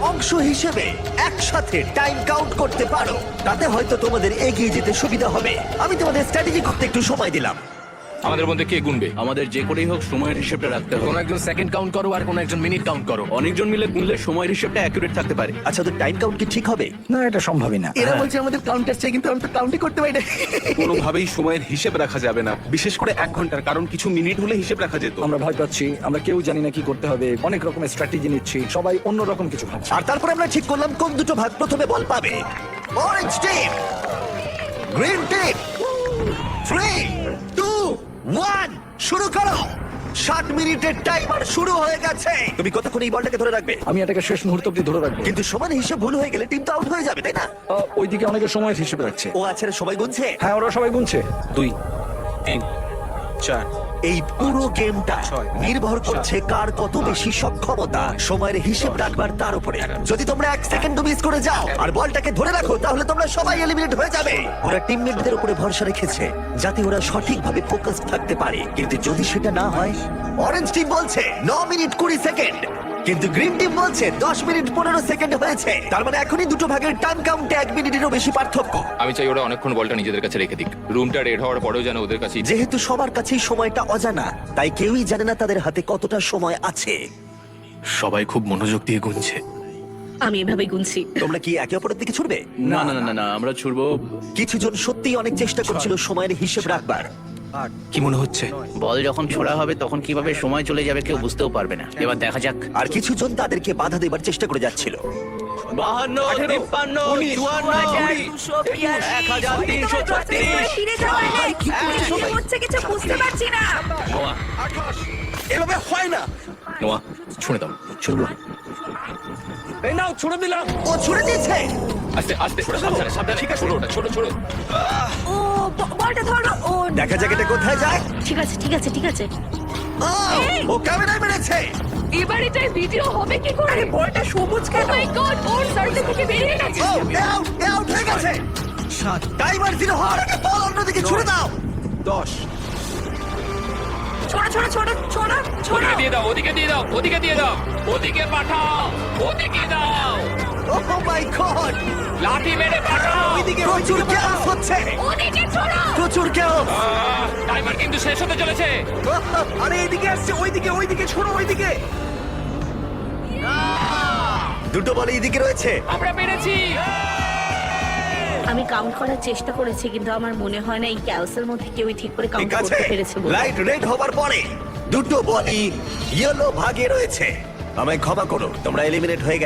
অংশ হিসেবে একসাথে টাইম কাউন্ট করতে পারো, তাতে হয়তো তোমাদের এগিয়ে যেতে সুবিধা হবে। আমি তোমাদের স্ট্র্যাটেজি করতে একটু সময় দিলাম। আমাদের মধ্যে কে গুনবে? আমাদের যে করেই হোক সময়ের হিসেবটা রাখতে হবে। কোন একজন সেকেন্ড কাউন্ট করো আর কোন একজন মিনিট কাউন্ট করো। অনেকজন মিলে গুনলে সময়ের হিসেবটা অ্যাকুরেট থাকতে পারে। আচ্ছা, ওদের টাইম কাউন্ট কি ঠিক হবে? না, এটা সম্ভবই না। এরা বলছে আমাদের কাউন্টার চাই, কিন্তু আমি তো কাউন্টই করতে পারি না। কোনোভাবেই সময়ের হিসেব রাখা যাবে না, বিশেষ করে 1 ঘন্টার, কারণ কিছু মিনিট হলে হিসেব রাখা যেত। আমরা ভয় পাচ্ছি, আমরা কেউ জানি না কি করতে হবে, অনেক রকমের স্ট্র্যাটেজি নিচ্ছি, সবাই অন্য রকম কিছু ভাবছে। আর তারপরে আমরা ঠিক করলাম কোন দুটো ভাগ প্রথমে বল পাবে। Orange team, green team. 3, 2, 1, শুরু করো। 60 মিনিটের টাইমার শুরু হয়ে গেছে। তুমি কতক্ষণ এই বলটাকে ধরে রাখবে? আমি এটাকে শেষ মুহূর্ত অব্দি ধরে রাখবো। কিন্তু সমান হিসেব ভুল হয়ে গেলে টিম তো আউট হয়ে যাবে, তাই না? ওইদিকে অনেকে সময়ের হিসেবে রাখছে। ও আচ্ছা, সবাই গুনছে। হ্যাঁ, ওরা সবাই গুনছে। 2, 3, 4। এই পুরো গেমটা নির্ভর করছে কার কত বেশি সক্ষমতা সময়ের হিসেব রাখবার তার উপরে। যদি তোমরা 1 সেকেন্ড মিস করে যাও আর বলটাকে ধরে রাখো, তাহলে তোমরা সবাই এলিমিনেট হয়ে যাবে। ওরা টিমমেটদের উপরে ভরসা রেখেছে যাতে ওরা সঠিকভাবে ফোকাস থাকতে পারে, কিন্তু যদি সেটা না হয়। অরেঞ্জ টিম বলছে 9 মিনিট 20 সেকেন্ড, কিন্তু গ্রিন টিম বলছে 10 মিনিট 15 সেকেন্ড হয়েছে। তার মানে এখনই দুটো ভাগের টাইম কাউন্টে 1 মিনিটেরও বেশি পার্থক্য। আমি চাই ওরা অনেকক্ষণ বলটা নিজেদের কাছে রেখে দিক। রুমটা রেড হওয়ার পরেও যেন ওদের কাছে। যেহেতু সবার কাছেই সময়টা অজানা, তাই কেউই জানে না তাদের হাতে কতটা সময় আছে। সবাই খুব মনোযোগ দিয়ে গুনছে। আমি এভাবেই গুনছি। তোমরা কি একে অপরের দিকে ছুটবে? না না না না না, আমরা ছুড়বো। কিছু জন সত্যিই অনেক চেষ্টা করছিল সময়ের হিসেব রাখবার। কি মনে হচ্ছে? বল যখন ছোড়া হবে তখন কিভাবে সময় চলে যাবে কেউ বুঝতেও পারবে না। এবার দেখা যাক। আর কিছু জন তাদেরকে বাধা দেবার চেষ্টা করে যাচ্ছিল। 52, 53, 1336। ফিরে যাও, এই, কি হচ্ছে কিছু বুঝতে পারছি না। এভাবে হয় না। নোয়া, শুনে দাও। এই নাও, ছুড়ে দিলাম। ও ছুড়ে দিয়েছে। আস্তে আস্তে, সাবধানে সাবধানে। ঠিক আছে, ছোড়ো ওটা, ছোড়ো ছোড়ো। ও বলটা ধরো। ও দেখা যাক এটা কোথায় যায়। ঠিক আছে ঠিক আছে ঠিক আছে। ও, ও ক্যামেরায় মেরেছে। এবার এটা ভিডিও হবে কি করে? বলটা সবুজ কেন? মাই গড, ওর সার্কেল থেকে বেরিয়ে গেছে। ও আউট হয়ে গেছে। টাইমার 0 হওয়ার আগে বল অন্যদিকে ছুড়ে দাও। 10। ছোড়া ছোড়া ছোড়া ছোড়া ছোড়া। ওদিকে দিয়ে দাও, ওদিকে দিয়ে দাও, ওদিকে দিয়ে দাও, ওদিকে পাঠাও, ওদিকে দাও। ও মাই গড, লাঠি মেরে পাঠাও। ওইদিকে প্রচুর chaos হচ্ছে। ওদিকে ছোড়া। প্রচুর chaos। টাইমার কিন্তু শেষ হতে চলেছে। আরে এদিকে আসছে, ওইদিকে ছোড়ো, ওইদিকে। দুটো বল এইদিকে রয়েছে। আমরা পেরেছি। আমি কাউন্ট করার চেষ্টা করেছি, কিন্তু আমার মনে হয় না এই ক্যালসের মধ্যে কেউই ঠিক করে কাউন্ট ঠিক আছে, করতে পেরেছে বলে। লাইট রেড হবার পরে দুটো বলই ইয়েলো ভাগে রয়েছে। আমায় ক্ষমা করো, তোমরা এলিমিনেট হয়ে গেলে।